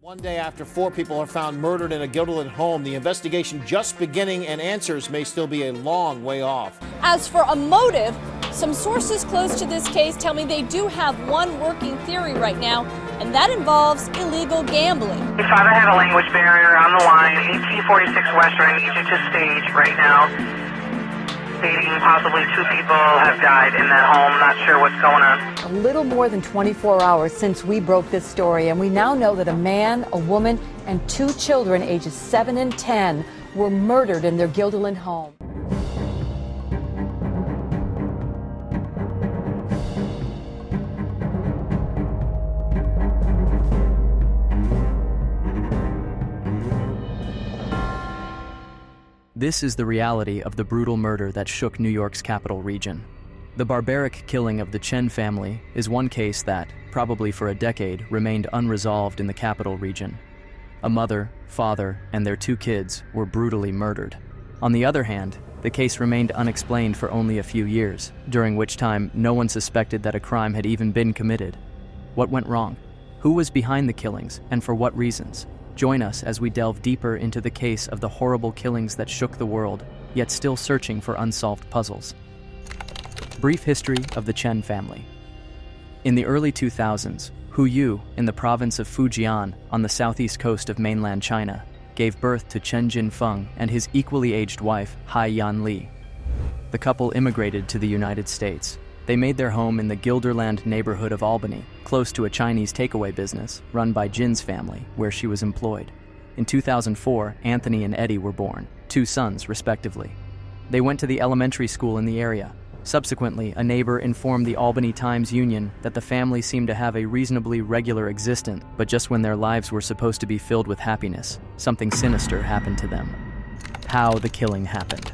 One day after 4 people are found murdered in a Guilderland home, the investigation just beginning and answers may still be a long way off. As for a motive, some sources close to this case tell me they do have one working theory right now, and that involves illegal gambling. His father had a language barrier on the line. 1846 Western needs you to stage right now. Stating possibly 2 people have died in that home. Not sure what's going on. A little more than 24 hours since we broke this story, and we now know that a man, a woman, and 2 children ages 7 and 10 were murdered in their Guilderland home. This is the reality of the brutal murder that shook New York's capital region. The barbaric killing of the Chen family is one case that, probably for a decade, remained unresolved in the capital region. A mother, father, and their 2 kids were brutally murdered. On the other hand, the case remained unexplained for only a few years, during which time no one suspected that a crime had even been committed. What went wrong? Who was behind the killings, and for what reasons? Join us as we delve deeper into the case of the horrible killings that shook the world, yet still searching for unsolved puzzles. Brief history of the Chen family. In the early 2000s, Hu Yu, in the province of Fujian on the southeast coast of mainland China, gave birth to Chen Jinfeng and his equally aged wife, Hai Yan Li. The couple immigrated to the United States. They made their home in the Guilderland neighborhood of Albany, close to a Chinese takeaway business run by Jin's family, where she was employed. In 2004, Anthony and Eddie were born, 2 sons, respectively. They went to the elementary school in the area. Subsequently, a neighbor informed the Albany Times-Union that the family seemed to have a reasonably regular existence, but just when their lives were supposed to be filled with happiness, something sinister happened to them. How the killing happened.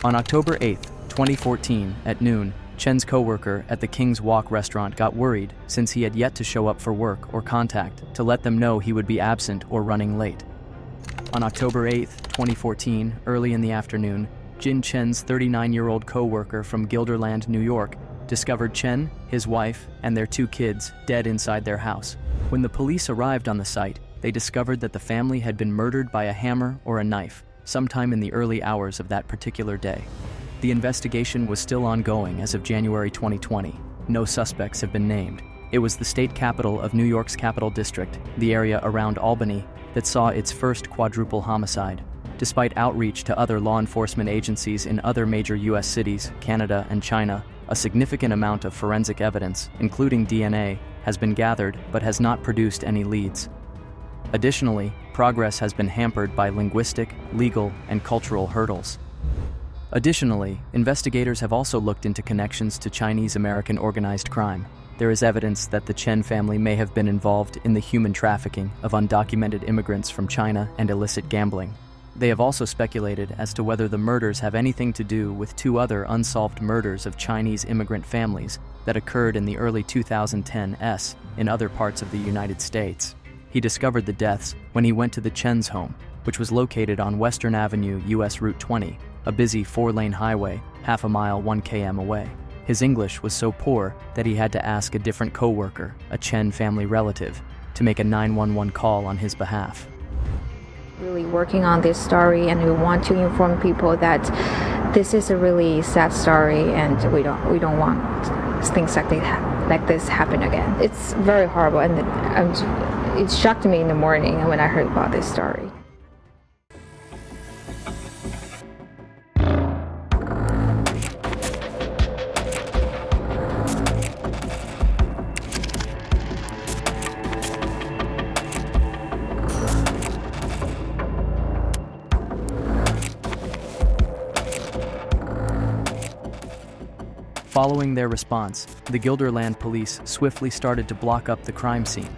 On October 8th, 2014, at noon, Chen's co-worker at the King's Walk restaurant got worried since he had yet to show up for work or contact to let them know he would be absent or running late. On October 8th, 2014, early in the afternoon, Jin Chen's 39-year-old co-worker from Guilderland, New York, discovered Chen, his wife, and their 2 kids dead inside their house. When the police arrived on the site, they discovered that the family had been murdered by a hammer or a knife sometime in the early hours of that particular day. The investigation was still ongoing as of January 2020. No suspects have been named. It was the state capital of New York's Capital District, the area around Albany, that saw its first quadruple homicide. Despite outreach to other law enforcement agencies in other major U.S. cities, Canada, and China, a significant amount of forensic evidence, including DNA, has been gathered but has not produced any leads. Additionally, progress has been hampered by linguistic, legal, and cultural hurdles. Additionally, investigators have also looked into connections to Chinese-American organized crime. There is evidence that the Chen family may have been involved in the human trafficking of undocumented immigrants from China and illicit gambling. They have also speculated as to whether the murders have anything to do with 2 other unsolved murders of Chinese immigrant families that occurred in the early 2010s in other parts of the United States. He discovered the deaths when he went to the Chen's home, which was located on Western Avenue, US Route 20, a busy 4-lane highway, half a mile 1 km away. His English was so poor that he had to ask a different co-worker, a Chen family relative, to make a 911 call on his behalf. Really working on this story, and we want to inform people that this is a really sad story, and we don't want things like this happen again. It's very horrible, and it shocked me in the morning when I heard about this story. Following their response, the Guilderland police swiftly started to block up the crime scene.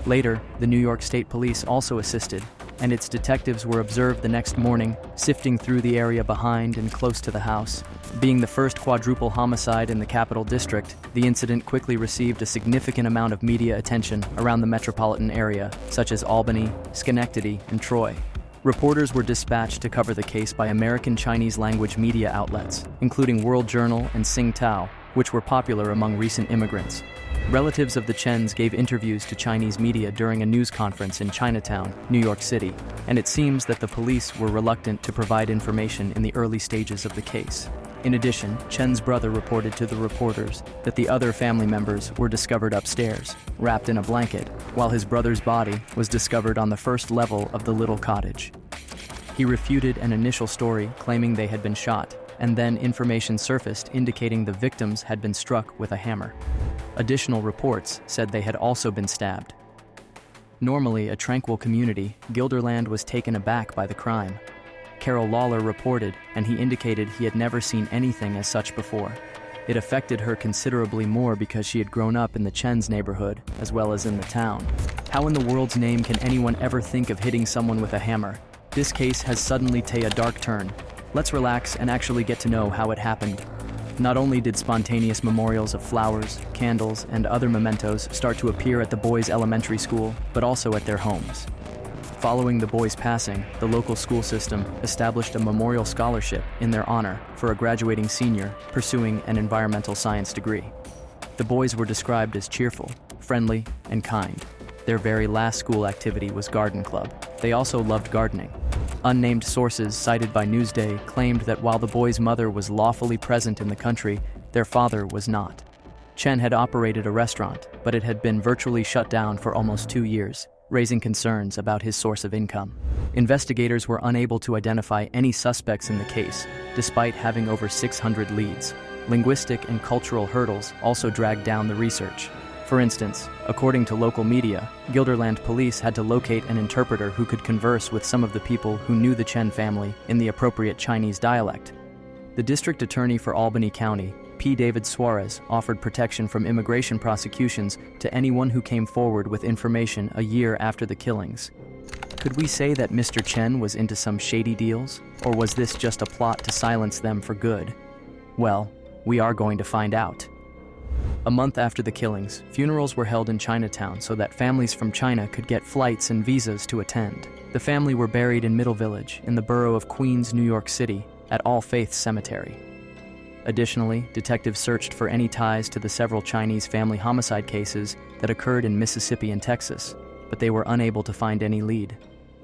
Later, the New York State Police also assisted, and its detectives were observed the next morning, sifting through the area behind and close to the house. Being the first quadruple homicide in the Capital District, the incident quickly received a significant amount of media attention around the metropolitan area, such as Albany, Schenectady, and Troy. Reporters were dispatched to cover the case by American Chinese language media outlets, including World Journal and Tsingtao, which were popular among recent immigrants. Relatives of the Chens gave interviews to Chinese media during a news conference in Chinatown, New York City, and it seems that the police were reluctant to provide information in the early stages of the case. In addition, Chen's brother reported to the reporters that the other family members were discovered upstairs, wrapped in a blanket, while his brother's body was discovered on the first level of the little cottage. He refuted an initial story claiming they had been shot, and then information surfaced indicating the victims had been struck with a hammer. Additional reports said they had also been stabbed. Normally a tranquil community, Guilderland was taken aback by the crime. Carol Lawler reported, and he indicated he had never seen anything as such before. It affected her considerably more because she had grown up in the Chen's neighborhood, as well as in the town. How in the world's name can anyone ever think of hitting someone with a hammer? This case has suddenly taken a dark turn. Let's relax and actually get to know how it happened. Not only did spontaneous memorials of flowers, candles, and other mementos start to appear at the boys' elementary school, but also at their homes. Following the boys' passing, the local school system established a memorial scholarship in their honor for a graduating senior pursuing an environmental science degree. The boys were described as cheerful, friendly, and kind. Their very last school activity was garden club. They also loved gardening. Unnamed sources cited by Newsday claimed that while the boys' mother was lawfully present in the country, their father was not. Chen had operated a restaurant, but it had been virtually shut down for almost 2 years, raising concerns about his source of income. Investigators were unable to identify any suspects in the case, despite having over 600 leads. Linguistic and cultural hurdles also dragged down the research. For instance, according to local media, Guilderland police had to locate an interpreter who could converse with some of the people who knew the Chen family in the appropriate Chinese dialect. The district attorney for Albany County, P. David Suarez, offered protection from immigration prosecutions to anyone who came forward with information a year after the killings. Could we say that Mr. Chen was into some shady deals, or was this just a plot to silence them for good? Well, we are going to find out. A month after the killings, funerals were held in Chinatown so that families from China could get flights and visas to attend. The family were buried in Middle Village, in the borough of Queens, New York City, at All Faiths Cemetery. Additionally, detectives searched for any ties to the several Chinese family homicide cases that occurred in Mississippi and Texas, but they were unable to find any lead.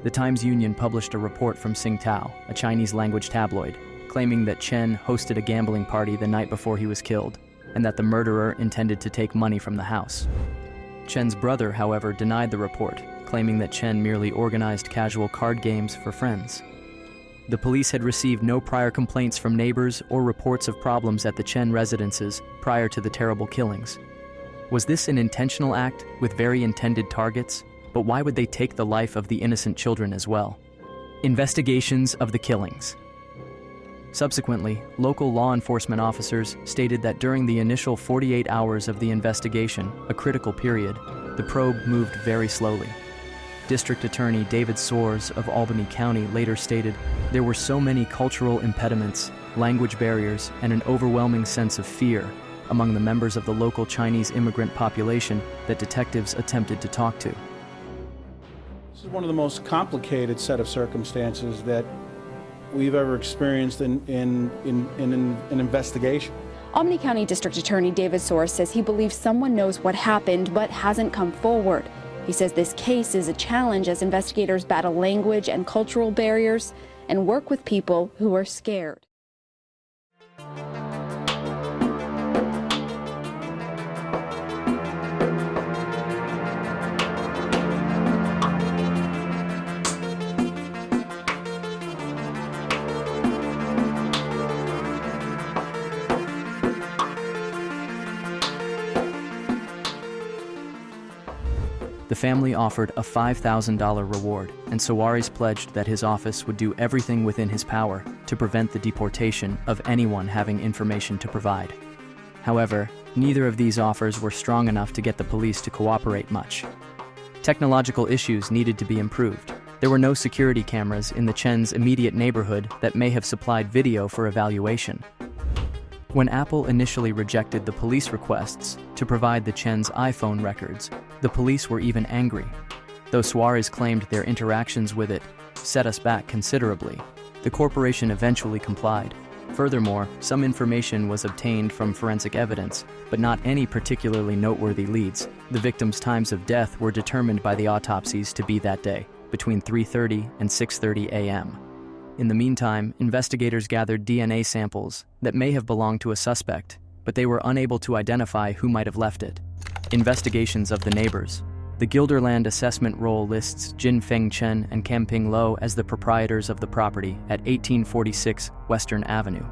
The Times-Union published a report from Tsingtao, a Chinese-language tabloid, claiming that Chen hosted a gambling party the night before he was killed, and that the murderer intended to take money from the house. Chen's brother, however, denied the report, claiming that Chen merely organized casual card games for friends. The police had received no prior complaints from neighbors or reports of problems at the Chen residences prior to the terrible killings. Was this an intentional act with very intended targets? But why would they take the life of the innocent children as well? Investigations of the killings. Subsequently, local law enforcement officers stated that during the initial 48 hours of the investigation, a critical period, the probe moved very slowly. District Attorney David Soares of Albany County later stated, "There were so many cultural impediments, language barriers, and an overwhelming sense of fear among the members of the local Chinese immigrant population that detectives attempted to talk to." This is one of the most complicated set of circumstances that we've ever experienced in an investigation. Albany County District Attorney David Soares says he believes someone knows what happened but hasn't come forward. He says this case is a challenge as investigators battle language and cultural barriers and work with people who are scared. The family offered a $5,000 reward, and Suarez pledged that his office would do everything within his power to prevent the deportation of anyone having information to provide. However, neither of these offers were strong enough to get the police to cooperate much. Technological issues needed to be improved. There were no security cameras in the Chen's immediate neighborhood that may have supplied video for evaluation. When Apple initially rejected the police requests to provide the Chen's iPhone records, the police were even angry. Though Suarez claimed their interactions with it set us back considerably, the corporation eventually complied. Furthermore, some information was obtained from forensic evidence, but not any particularly noteworthy leads. The victims' times of death were determined by the autopsies to be that day, between 3:30 and 6:30 a.m. In the meantime, investigators gathered DNA samples that may have belonged to a suspect, but they were unable to identify who might have left it. Investigations of the neighbors. The Guilderland assessment roll lists Jin Feng Chen and Camping Lo as the proprietors of the property at 1846 Western Avenue.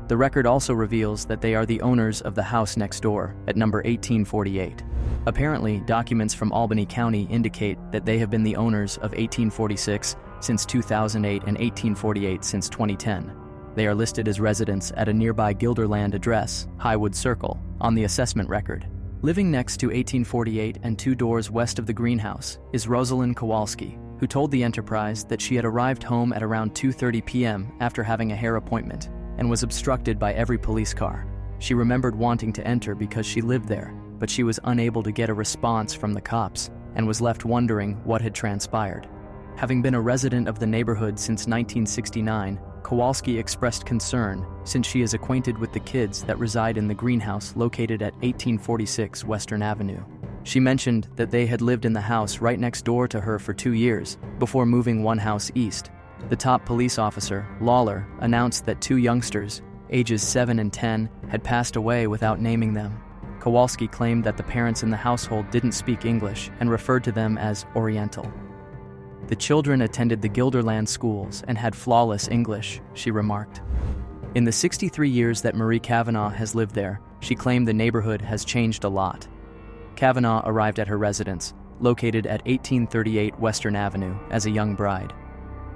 The record also reveals that they are the owners of the house next door at number 1848. Apparently, documents from Albany County indicate that they have been the owners of 1846 since 2008 and 1848 since 2010. They are listed as residents at a nearby Guilderland address, Highwood Circle, on the assessment record. Living next to 1848 and 2 doors west of the greenhouse is Rosalind Kowalski, who told the Enterprise that she had arrived home at around 2:30 p.m. after having a hair appointment and was obstructed by every police car. She remembered wanting to enter because she lived there, but she was unable to get a response from the cops and was left wondering what had transpired. Having been a resident of the neighborhood since 1969, Kowalski expressed concern since she is acquainted with the kids that reside in the greenhouse located at 1846 Western Avenue. She mentioned that they had lived in the house right next door to her for 2 years before moving one house east. The top police officer, Lawler, announced that 2 youngsters, ages 7 and 10, had passed away without naming them. Kowalski claimed that the parents in the household didn't speak English and referred to them as Oriental. The children attended the Guilderland schools and had flawless English, she remarked. In the 63 years that Marie Kavanaugh has lived there, she claimed the neighborhood has changed a lot. Kavanaugh arrived at her residence, located at 1838 Western Avenue, as a young bride.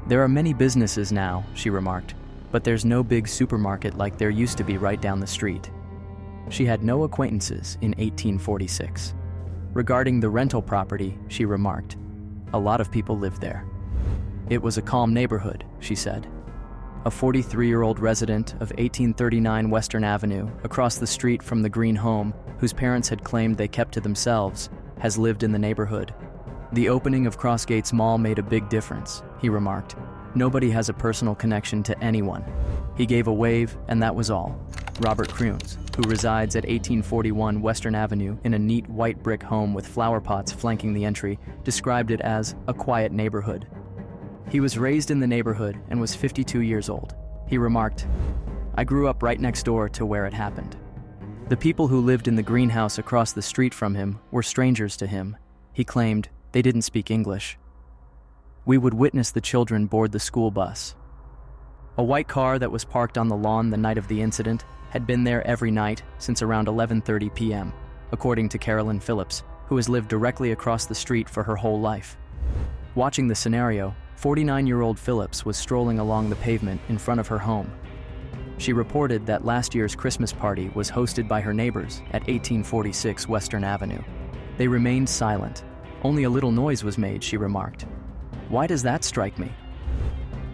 There are many businesses now, she remarked, but there's no big supermarket like there used to be right down the street. She had no acquaintances in 1846. Regarding the rental property, she remarked, a lot of people lived there. It was a calm neighborhood, she said. A 43-year-old resident of 1839 Western Avenue, across the street from the Green home, whose parents had claimed they kept to themselves, has lived in the neighborhood. The opening of Crossgates Mall made a big difference, he remarked. Nobody has a personal connection to anyone. He gave a wave, and that was all. Robert Krunes, who resides at 1841 Western Avenue in a neat white brick home with flower pots flanking the entry, described it as a quiet neighborhood. He was raised in the neighborhood and was 52 years old. He remarked, I grew up right next door to where it happened. The people who lived in the greenhouse across the street from him were strangers to him. He claimed they didn't speak English. We would witness the children board the school bus. A white car that was parked on the lawn the night of the incident had been there every night since around 11:30 p.m., according to Carolyn Phillips, who has lived directly across the street for her whole life. Watching the scenario, 49-year-old Phillips was strolling along the pavement in front of her home. She reported that last year's Christmas party was hosted by her neighbors at 1846 Western Avenue. They remained silent. Only a little noise was made, she remarked. Why does that strike me?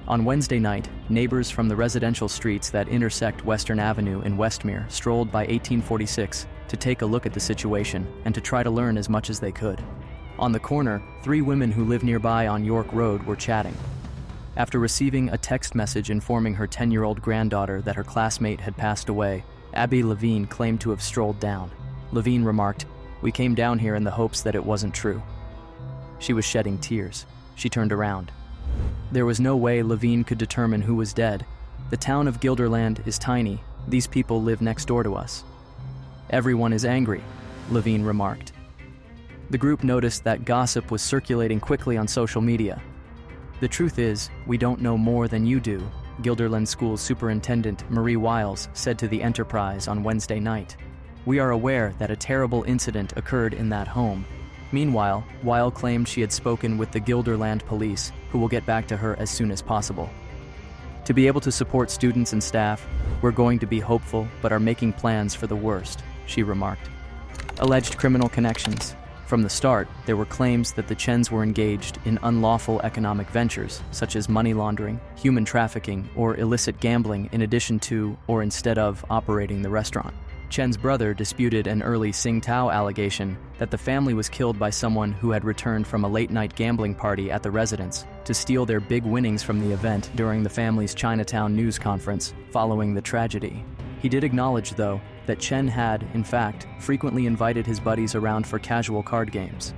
On Wednesday night, neighbors from the residential streets that intersect Western Avenue in Westmere strolled by 1846 to take a look at the situation and to try to learn as much as they could. On the corner, 3 women who live nearby on York Road were chatting. After receiving a text message informing her 10-year-old granddaughter that her classmate had passed away, Abby Levine claimed to have strolled down. Levine remarked, "We came down here in the hopes that it wasn't true." She was shedding tears. She turned around. There was no way Levine could determine who was dead. The town of Guilderland is tiny. These people live next door to us. Everyone is angry, Levine remarked. The group noticed that gossip was circulating quickly on social media. The truth is, we don't know more than you do, Guilderland School's Superintendent Marie Wiles said to the Enterprise on Wednesday night. We are aware that a terrible incident occurred in that home. Meanwhile, Weil claimed she had spoken with the Guilderland police, who will get back to her as soon as possible. To be able to support students and staff, we're going to be hopeful but are making plans for the worst, she remarked. Alleged criminal connections. From the start, there were claims that the Chens were engaged in unlawful economic ventures, such as money laundering, human trafficking, or illicit gambling in addition to or instead of operating the restaurant. Chen's brother disputed an early Tsingtao allegation that the family was killed by someone who had returned from a late-night gambling party at the residence to steal their big winnings from the event during the family's Chinatown news conference following the tragedy. He did acknowledge, though, that Chen had, in fact, frequently invited his buddies around for casual card games.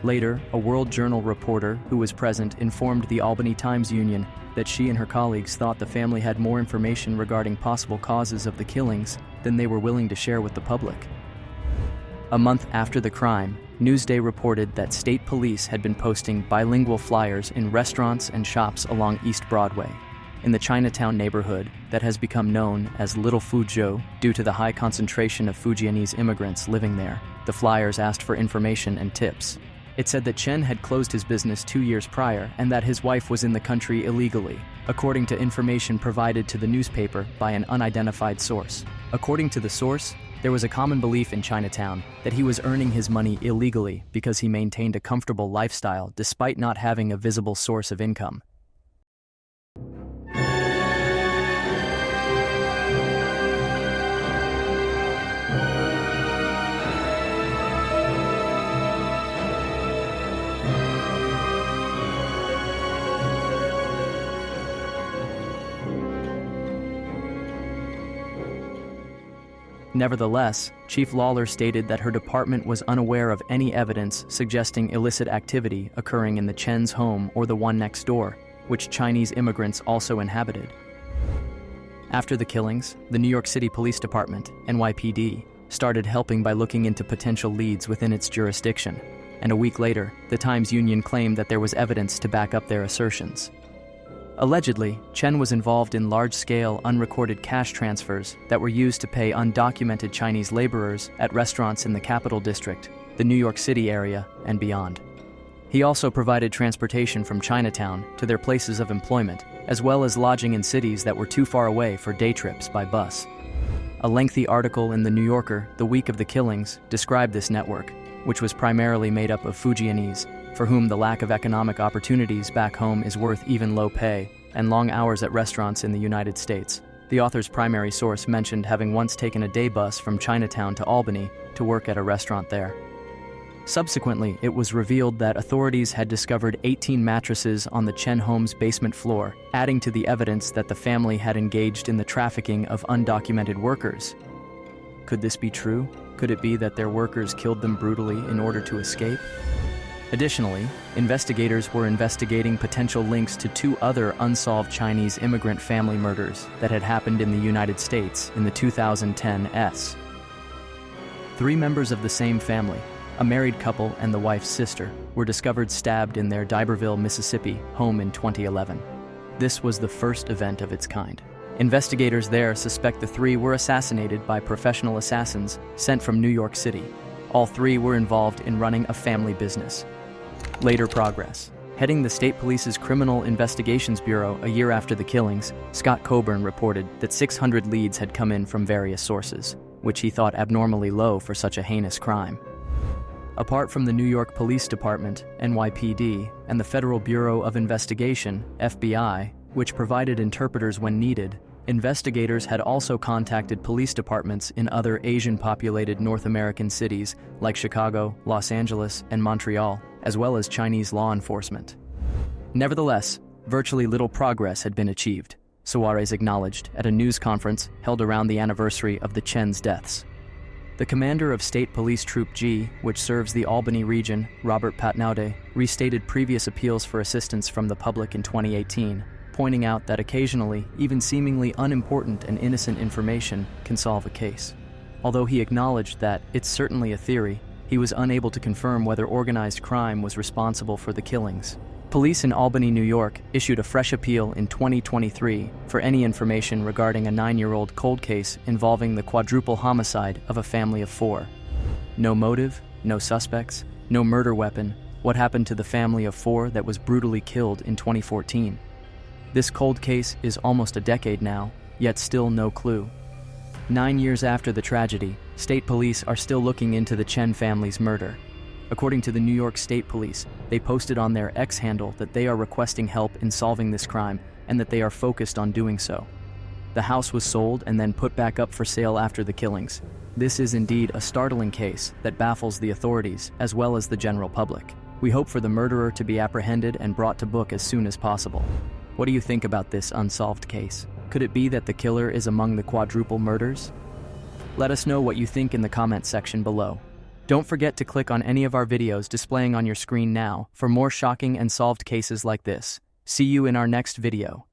Later, a World Journal reporter who was present informed the Albany Times-Union that she and her colleagues thought the family had more information regarding possible causes of the killings than they were willing to share with the public. A month after the crime, Newsday reported that state police had been posting bilingual flyers in restaurants and shops along East Broadway, in the Chinatown neighborhood that has become known as Little Fuzhou due to the high concentration of Fujianese immigrants living there. The flyers asked for information and tips. It said that Chen had closed his business 2 years prior and that his wife was in the country illegally, according to information provided to the newspaper by an unidentified source. According to the source, there was a common belief in Chinatown that he was earning his money illegally because he maintained a comfortable lifestyle despite not having a visible source of income. Nevertheless, Chief Lawler stated that her department was unaware of any evidence suggesting illicit activity occurring in the Chen's home or the one next door, which Chinese immigrants also inhabited. After the killings, the New York City Police Department, NYPD, started helping by looking into potential leads within its jurisdiction, and a week later, the Times-Union claimed that there was evidence to back up their assertions. Allegedly, Chen was involved in large-scale, unrecorded cash transfers that were used to pay undocumented Chinese laborers at restaurants in the Capital District, the New York City area, and beyond. He also provided transportation from Chinatown to their places of employment, as well as lodging in cities that were too far away for day trips by bus. A lengthy article in The New Yorker the week of the killings described this network, which was primarily made up of Fujianese, for whom the lack of economic opportunities back home is worth even low pay and long hours at restaurants in the United States. The author's primary source mentioned having once taken a day bus from Chinatown to Albany to work at a restaurant there. Subsequently, it was revealed that authorities had discovered 18 mattresses on the Chen home's basement floor, adding to the evidence that the family had engaged in the trafficking of undocumented workers. Could this be true? Could it be that their workers killed them brutally in order to escape? Additionally, investigators were investigating potential links to 2 other unsolved Chinese immigrant family murders that had happened in the United States in the 2010s. 3 members of the same family, a married couple and the wife's sister, were discovered stabbed in their D'Iberville, Mississippi home in 2011. This was the first event of its kind. Investigators there suspect the 3 were assassinated by professional assassins sent from New York City. All 3 were involved in running a family business. Later progress. Heading the State Police's Criminal Investigations Bureau a year after the killings, Scott Coburn reported that 600 leads had come in from various sources, which he thought abnormally low for such a heinous crime. Apart from the New York Police Department, NYPD, and the Federal Bureau of Investigation, FBI, which provided interpreters when needed, investigators had also contacted police departments in other Asian-populated North American cities like Chicago, Los Angeles, and Montreal, as well as Chinese law enforcement. Nevertheless, virtually little progress had been achieved, Suarez acknowledged at a news conference held around the anniversary of the Chen's deaths. The commander of State Police Troop G, which serves the Albany region, Robert Patnaude, restated previous appeals for assistance from the public in 2018, pointing out that occasionally, even seemingly unimportant and innocent information can solve a case. Although he acknowledged that it's certainly a theory, he was unable to confirm whether organized crime was responsible for the killings. Police in Albany, New York, issued a fresh appeal in 2023 for any information regarding a 9-year-old cold case involving the quadruple homicide of a family of 4. No motive, no suspects, no murder weapon. What happened to the family of 4 that was brutally killed in 2014? This cold case is almost a decade now, yet still no clue. 9 years after the tragedy, state police are still looking into the Chen family's murder. According to the New York State Police, they posted on their X handle that they are requesting help in solving this crime and that they are focused on doing so. The house was sold and then put back up for sale after the killings. This is indeed a startling case that baffles the authorities as well as the general public. We hope for the murderer to be apprehended and brought to book as soon as possible. What do you think about this unsolved case? Could it be that the killer is among the quadruple murders? Let us know what you think in the comment section below. Don't forget to click on any of our videos displaying on your screen now for more shocking and solved cases like this. See you in our next video.